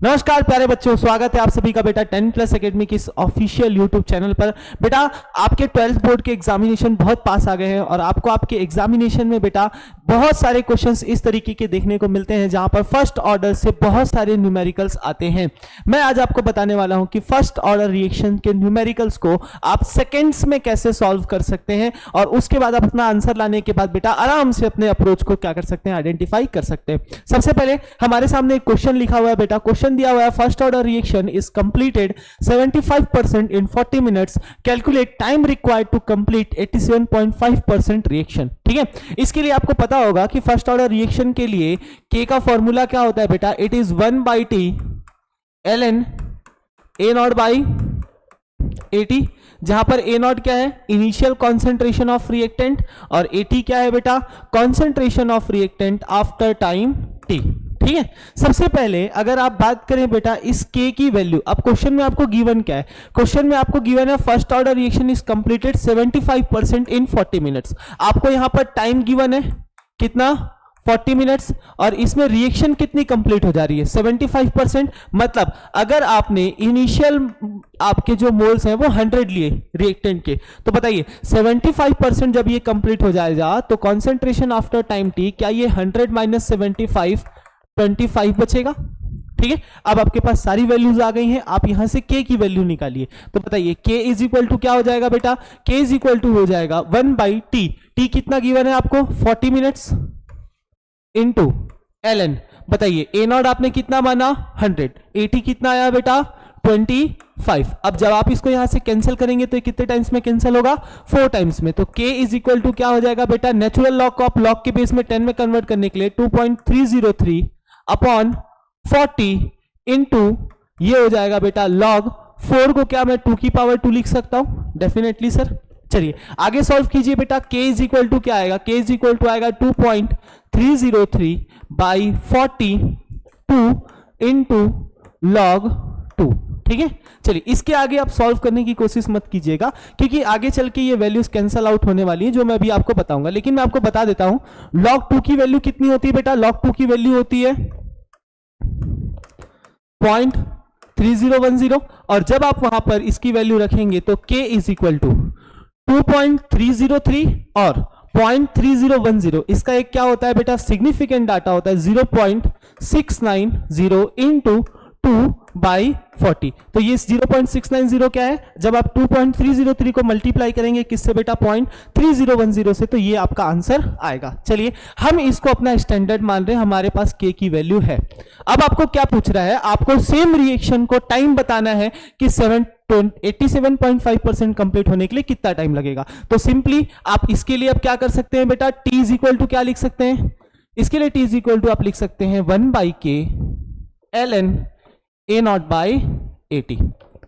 नमस्कार प्यारे बच्चों, स्वागत है आप सभी का बेटा 10+ एकेडमी की इस ऑफिशियल यूट्यूब चैनल पर। बेटा आपके 12th बोर्ड के एग्जामिनेशन बहुत पास आ गए हैं और आपको आपके एग्जामिनेशन में बेटा बहुत सारे क्वेश्चंस इस तरीके के देखने को मिलते हैं जहां पर फर्स्ट ऑर्डर से बहुत सारे न्यूमेरिकल्स आते हैं। मैं आज आपको बताने वाला हूं कि फर्स्ट ऑर्डर रिएक्शन के न्यूमेरिकल्स को आप सेकेंड्स में कैसे सॉल्व कर सकते हैं और उसके बाद आप अपना आंसर लाने के बाद बेटा आराम से अपने अप्रोच को क्या कर सकते हैं, आइडेंटिफाई कर सकते हैं। सबसे पहले हमारे सामने एक क्वेश्चन लिखा हुआ है बेटा, क्वेश्चन दिया हुआ है first order reaction is completed 75% इन 40 minutes, calculate time required to complete 87.5% reaction. ठीक है, इसके लिए आपको पता होगा कि फर्स्ट ऑर्डर रिएक्शन के लिए के का फॉर्मूला क्या होता है बेटा, it is 1/t ln a not by at, जहां पर a नॉट क्या है, इनिशियल कॉन्सेंट्रेशन ऑफ रिएक्टेंट, और at क्या है बेटा, concentration of reactant after time t। ठीक है, सबसे पहले अगर आप बात करें बेटा इस k की वैल्यू, अब क्वेश्चन में आपको गिवन क्या है, क्वेश्चन में आपको गिवन है first order reaction is completed 75% इन 40 मिनट्स। आपको यहां पर टाइम गिवन है कितना, 40 मिनट्स, और इसमें रिएक्शन कितनी कंप्लीट हो जा रही है, 75%। मतलब अगर आपने इनिशियल आपके जो मोल्स हैं वो 100 लिए रिएक्टेंट के, तो बताइए 75% जब ये कंप्लीट हो जाएगा तो कॉन्सेंट्रेशन आफ्टर टाइम टी, क्या ये 100 माइनस 75 25 बचेगा। ठीक है, अब आपके पास सारी वैल्यूज आ गई हैं, आप यहां से k की वैल्यू निकालिए। तो बताइए k इज इक्वल टू क्या हो जाएगा बेटा, k इज इक्वल टू हो जाएगा 1/t, t कितना गिवन है आपको 40 मिनट्स इनटू ln, बताइए a नॉट आपने कितना माना 100, at कितना आया बेटा 25। अब जब आप इसको यहां से कैंसिल करेंगे तो ये कितने टाइम्स में कैंसिल होगा, 4 टाइम्स में। तो k इज इक्वल टू क्या हो जाएगा बेटा, नेचुरल लॉग को आप लॉग के बेस में 10 में कन्वर्ट करने के लिए 2.303 अपॉन 40 इंटू ये हो जाएगा बेटा लॉग 4 को क्या मैं 2 की पावर 2 लिख सकता हूं, डेफिनेटली सर। चलिए आगे सॉल्व कीजिए बेटा, k इज इक्वल टू क्या आएगा, k इज इक्वल टू आएगा 2.303 बाई 42 इंटू लॉग 2। ठीक है, चलिए इसके आगे आप सॉल्व करने की कोशिश मत कीजिएगा क्योंकि आगे चल के ये वैल्यूज कैंसल आउट होने वाली है जो मैं अभी आपको बताऊंगा। लेकिन मैं आपको बता देता हूं log 2 की वैल्यू कितनी होती है बेटा, log 2 की वैल्यू होती है 0.3010, और जब आप वहां पर इसकी वैल्यू रखेंगे तो k इज इक्वल टू 2.303 और 0.3010, इसका एक क्या होता है बेटा, सिग्निफिकेंट डाटा होता है 0.690 इंटू 2/40। तो ये 0.690 क्या है, जब आप 2.303 को मल्टीप्लाई करेंगे किससे बेटा, 0.3010 से, तो ये आपका आंसर आएगा। चलिए हम इसको अपना स्टैंडर्ड मान रहे हैं, हमारे पास k की वैल्यू है। अब आपको क्या पूछ रहा है, आपको सेम रिएक्शन को टाइम बताना है कि 87.5% कंप्लीट होने के लिए कितना टाइम लगेगा। तो सिंपली आप इसके लिए अब क्या कर सकते हैं बेटा, t इज इक्वल टू क्या लिख सकते हैं, इसके लिए t इज इक्वल टू आप लिख सकते हैं 1/k ln a not by at।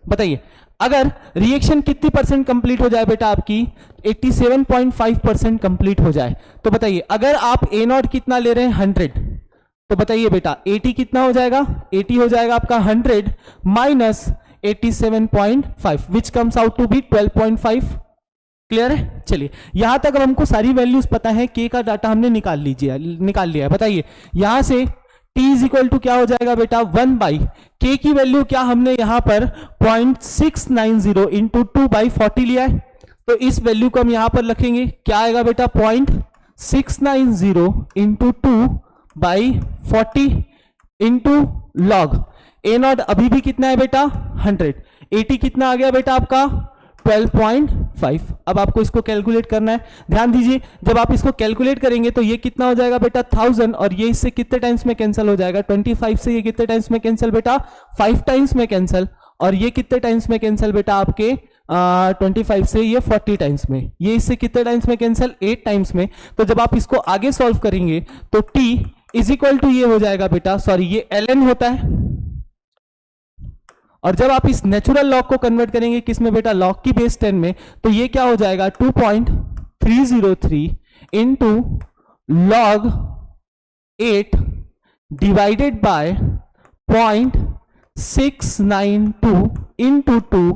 बताइए अगर रिएक्शन कितनी परसेंट कंप्लीट हो जाए बेटा, आपकी 87.5% कंप्लीट हो जाए, तो बताइए अगर आप a नॉट कितना ले रहे हैं 100, तो बताइए बेटा at कितना हो जाएगा, at हो जाएगा आपका 100 minus 87.5 which comes out to be 12.5। Clear है, चलिए यहां तक अब हमको सारी वैल्यूज पता है, k का डाटा हमने निकाल लिया है। बताइए यहां से t इज इक्वल टू क्या हो जाएगा बेटा, 1/k की वैल्यू क्या हमने यहां पर 0.690 इंटू 2/40 लिया है, तो इस वैल्यू को हम यहां पर रखेंगे, क्या आएगा बेटा 0.690 into 2/40 into log a not अभी भी कितना है बेटा 100, at कितना आ गया बेटा आपका 12.5। अब आपको इसको कैलकुलेट करना है, ध्यान दीजिए जब आप इसको कैलकुलेट करेंगे तो ये कितना हो जाएगा बेटा 1000, और ये इससे कितने टाइम्स में कैंसिल हो जाएगा, 25 से ये कितने टाइम्स में कैंसिल बेटा, 5 टाइम्स में कैंसिल, और ये कितने टाइम्स में कैंसिल बेटा आपके 25 से ये 40 टाइम्स में, ये इससे कितने टाइम्स में कैंसिल 8 टाइम्स में। तो जब आप इसको आगे सॉल्व करेंगे तो t इज इक्वल टू ये हो जाएगा बेटा, सॉरी ये ln होता है, और जब आप इस नेचुरल लॉग को कन्वर्ट करेंगे किसमें बेटा, लॉग की बेस 10 में, तो ये क्या हो जाएगा 2.303 into log 8 divided by 0.692 into 2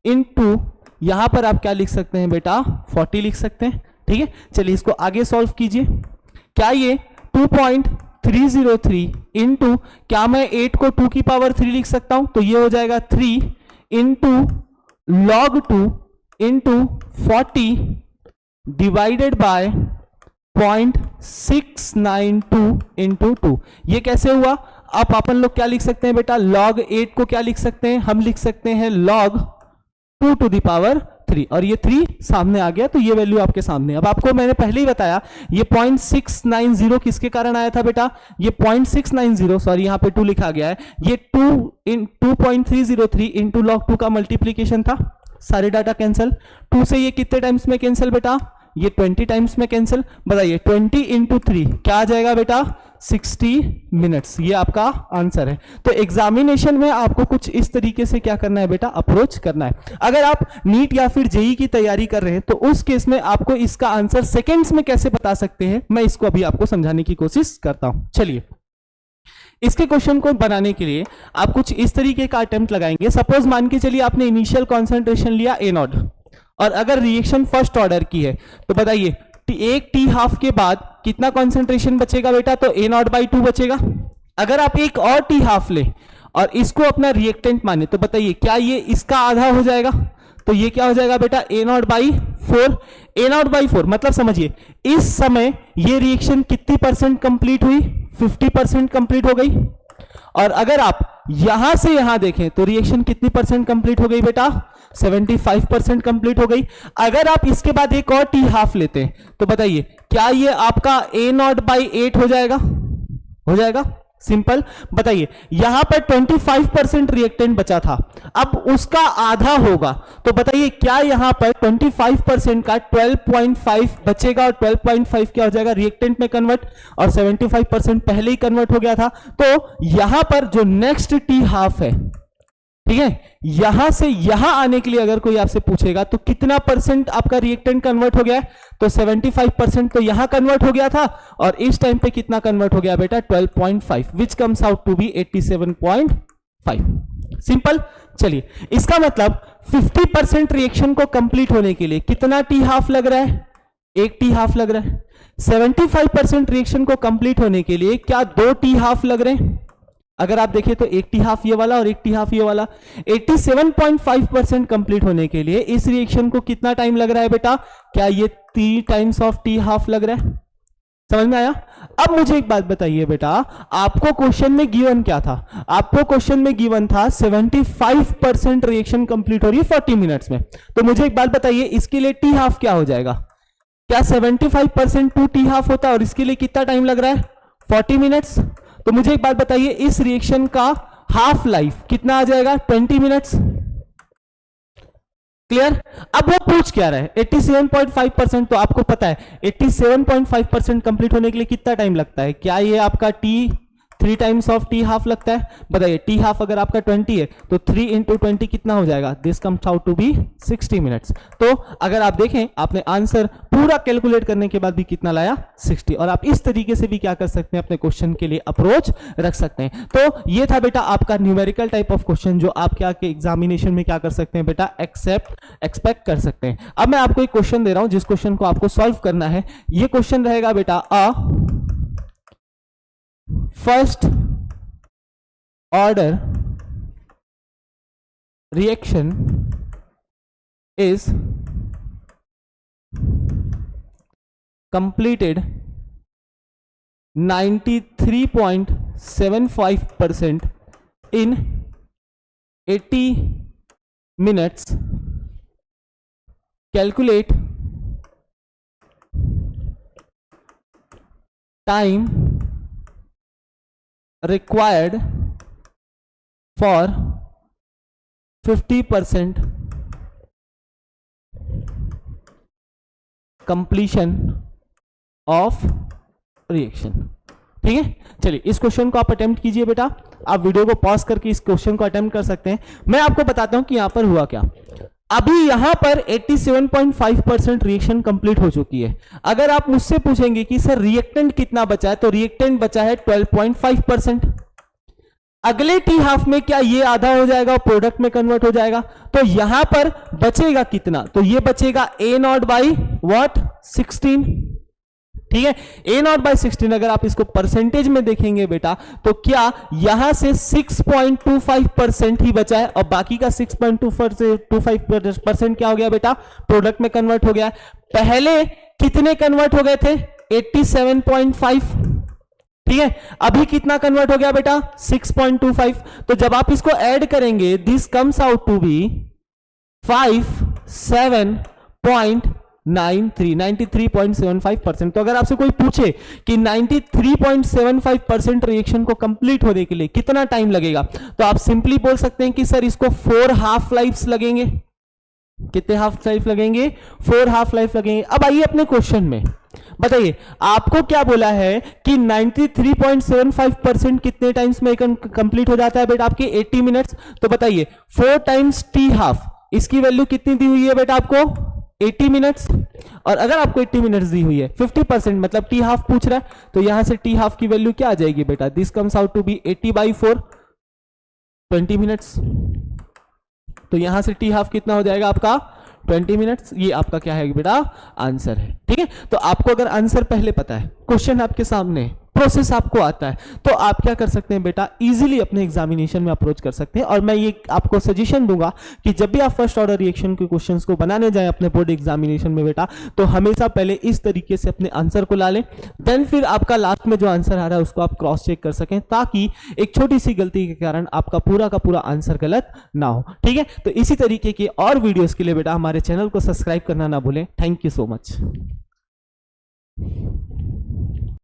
into यहां पर आप क्या लिख सकते हैं बेटा 40 लिख सकते हैं। ठीक है, चलिए इसको आगे सॉल्व कीजिए। क्या ये 2.303 303 इंटू, क्या मैं 8 को 2 की पावर 3 लिख सकता हूं? तो ये हो जाएगा 3 into log 2 into 40 divided by 0.692 into 2। ये कैसे हुआ? अब अपन लोग क्या लिख सकते हैं बेटा? log 8 को क्या लिख सकते हैं? हम लिख सकते हैं log 2 टू द पावर 3, और ये 3 सामने आ गया तो ये वैल्यू आपके सामने। अब आपको मैंने पहले ही बताया ये 0.690 किसके कारण आया था बेटा? ये 0.690, सॉरी यहाँ पे 2 लिखा गया है, ये 2.303 इंटू log 2 का मल्टीप्लीकेशन था। सारे डाटा कैंसिल, 2 से ये कितने टाइम्स में कैंसिल बेटा? ये 20 टाइम्स में कैंसिल। बताइए 20 इंटू 3 क्या आ जाएगा बेटा? 60 मिनट्स। ये आपका आंसर है। तो एग्जामिनेशन में आपको कुछ इस तरीके से क्या करना है बेटा? अप्रोच करना है। अगर आप नीट या फिर जेई की तैयारी कर रहे हैं तो उस केस में आपको इसका आंसर सेकेंड्स में कैसे बता सकते हैं, मैं इसको अभी आपको समझाने की कोशिश करता हूं। चलिए, इसके क्वेश्चन को बनाने के लिए आप कुछ इस तरीके का अटेम्प्ट लगाएंगे। सपोज मान के चलिए आपने इनिशियल कॉन्सेंट्रेशन लिया ए नॉट, और अगर रिएक्शन फर्स्ट ऑर्डर की है तो बताइए एक टी हाफ के बाद कितना कॉन्सेंट्रेशन बचेगा बेटा? तो ए नॉट बाई 2 बचेगा। अगर आप एक और टी हाफ ले और इसको अपना रिएक्टेंट माने तो बताइए क्या ये इसका आधा हो जाएगा? तो ये क्या हो जाएगा बेटा? A not by 4। A not by 4 मतलब समझिए इस समय ये रिएक्शन कितनी परसेंट कंप्लीट हुई? 50% कंप्लीट हो गई। और अगर आप यहां से यहां देखें तो रिएक्शन कितनी परसेंट कंप्लीट हो गई बेटा? 75% कंप्लीट हो गई। अगर आप इसके बाद एक और टी हाफ लेते हैं तो बताइए क्या ये आपका ए नॉट बाई 8 हो जाएगा? हो जाएगा। सिंपल। बताइए यहां पर 25% रिएक्टेंट बचा था, अब उसका आधा होगा तो बताइए क्या यहां पर 25% का 12.5 बचेगा, और 12.5 क्या हो जाएगा? रिएक्टेंट में कन्वर्ट, और 75% पहले ही कन्वर्ट हो गया था। तो यहां पर जो नेक्स्ट टी हाफ है, ठीक है, यहां से यहां आने के लिए अगर कोई आपसे पूछेगा तो कितना परसेंट आपका रिएक्टेंट कन्वर्ट हो गया है? तो 75% तो यहां कन्वर्ट हो गया था, और इस टाइम पे कितना कन्वर्ट हो गया बेटा? 12.5, which comes out to be 87.5। Simple. चलिए, इसका मतलब 50% रिएक्शन को कंप्लीट होने के लिए कितना टी हाफ लग रहा है? एक टी हाफ लग रहा है। 75% रिएक्शन को कंप्लीट होने के लिए क्या 2 टी हाफ लग रहे हैं? अगर आप देखिए तो एक टी हाफ ये वाला और एक टी हाफ ये वाला। 87.5% कंप्लीट होने के लिए इस रिएक्शन को कितना टाइम लग रहा है बेटा? क्या ये 3 टाइम्स ऑफ टी हाफ लग रहा है? समझ में आया? अब मुझे एक बात बताइए बेटा, आपको क्वेश्चन में गिवन क्या था? आपको क्वेश्चन में गिवन था 75% रिएक्शन कंप्लीट हो रही है 40 मिनट्स में। तो मुझे एक बात बताइए, इसके लिए टी हाफ क्या हो जाएगा? क्या 75% 2 टी हाफ होता है, और इसके लिए कितना टाइम लग रहा है? 40 मिनट्स। तो मुझे एक बात बताइए, इस रिएक्शन का हाफ लाइफ कितना आ जाएगा? 20 मिनट्स। क्लियर? अब वो पूछ क्या रहा है? 87.5%, तो आपको पता है 87.5% कंप्लीट होने के लिए कितना टाइम लगता है? क्या ये आपका T 3 times of T half लगता है? बताइए टी हाफ अगर आपका 20 है तो 3 इंटू 20 कितना हो जाएगा? This comes out to be 60 minutes. तो अगर आप देखें आपने आंसर पूरा कैलकुलेट करने के बाद भी कितना लाया? 60। और आप इस तरीके से भी क्या कर सकते हैं? अपने क्वेश्चन के लिए अप्रोच रख सकते हैं। तो ये था बेटा आपका न्यूमेरिकल टाइप ऑफ क्वेश्चन, जो आप क्या के एग्जामिनेशन में क्या कर सकते हैं बेटा? एक्सपेक्ट कर सकते हैं। अब मैं आपको एक क्वेश्चन दे रहा हूं जिस क्वेश्चन को आपको सॉल्व करना है। ये क्वेश्चन रहेगा बेटा first order reaction is completed 93.75% in 80 minutes. Calculate time required for 50% completion of reaction. ठीक है, चलिए इस क्वेश्चन को आप अटेम्प्ट कीजिए बेटा। आप वीडियो को पॉज करके इस क्वेश्चन को अटेम्प्ट कर सकते हैं। मैं आपको बताता हूं कि यहां पर हुआ क्या। अभी यहां पर 87.5% रिएक्शन कंप्लीट हो चुकी है। अगर आप मुझसे पूछेंगे कि सर रिएक्टेंट कितना बचा है, तो रिएक्टेंट बचा है 12.5%। अगले टी हाफ में क्या ये आधा हो जाएगा और प्रोडक्ट में कन्वर्ट हो जाएगा? तो यहां पर बचेगा कितना? तो ये बचेगा A0 बाई व्हाट 16। ठीक है। ए नॉट बाई 16 अगर आप इसको परसेंटेज में देखेंगे बेटा तो क्या यहां से 6.25% ही बचा है और बाकी का 6.25% क्या हो गया बेटा, प्रोडक्ट में कन्वर्ट हो गया। पहले कितने कन्वर्ट हो गए थे, 87.5, ठीक है। अभी कितना कन्वर्ट हो गया बेटा, 6.25। तो जब आप इसको ऐड करेंगे this comes out to be 93.75%। तो अगर आपसे कोई पूछे कि 93.75% रिएक्शन को कंप्लीट होने के लिए कितना टाइम लगेगा, तो आप सिंपली बोल सकते हैं कि सर इसको 4 हाफ लाइफ्स लगेंगे। कितने हाफ लाइफ लगेंगे, 4 हाफ लाइफ लगेंगे। अब आइए अपने क्वेश्चन में, बताइए आपको क्या बोला है कि 93.75% कितने टाइम्स में कंप्लीट हो जाता है बेटा, आपके 80 मिनट्स। तो बताइए 4 टाइम्स टी हाफ, इसकी वैल्यू कितनी दी हुई है बेटा आपको, 80 मिनट्स। और अगर आपको 80 मिनट्स दी हुई है 50% मतलब टी हाफ पूछ रहा है, तो यहां से टी हाफ की वैल्यू क्या आ जाएगी बेटा, this comes out to be 80/4, 20 minutes. तो यहां से टी हाफ कितना हो जाएगा आपका, 20 मिनट्स। ये आपका क्या है बेटा, आंसर है। ठीक है, तो आपको अगर आंसर पहले पता है, क्वेश्चन आपके सामने, प्रोसेस आपको आता है, तो आप क्या कर सकते हैं बेटा, इजीली अपने एग्जामिनेशन में अप्रोच कर सकते हैं। और मैं ये आपको सजेशन दूंगा कि जब भी आप फर्स्ट ऑर्डर रिएक्शन के क्वेश्चंस को बनाने जाएं अपने बोर्ड एग्जामिनेशन में बेटा, तो हमेशा पहले इस तरीके से अपने आंसर को ला लें, देन फिर आपका लास्ट में जो आंसर आ रहा है उसको आप क्रॉस चेक कर सकें, ताकि एक छोटी सी गलती के कारण आपका पूरा का पूरा आंसर गलत ना हो। ठीक है, तो इसी तरीके के और वीडियोस के लिए बेटा हमारे चैनल को सब्सक्राइब करना ना भूलें। Thank you so much.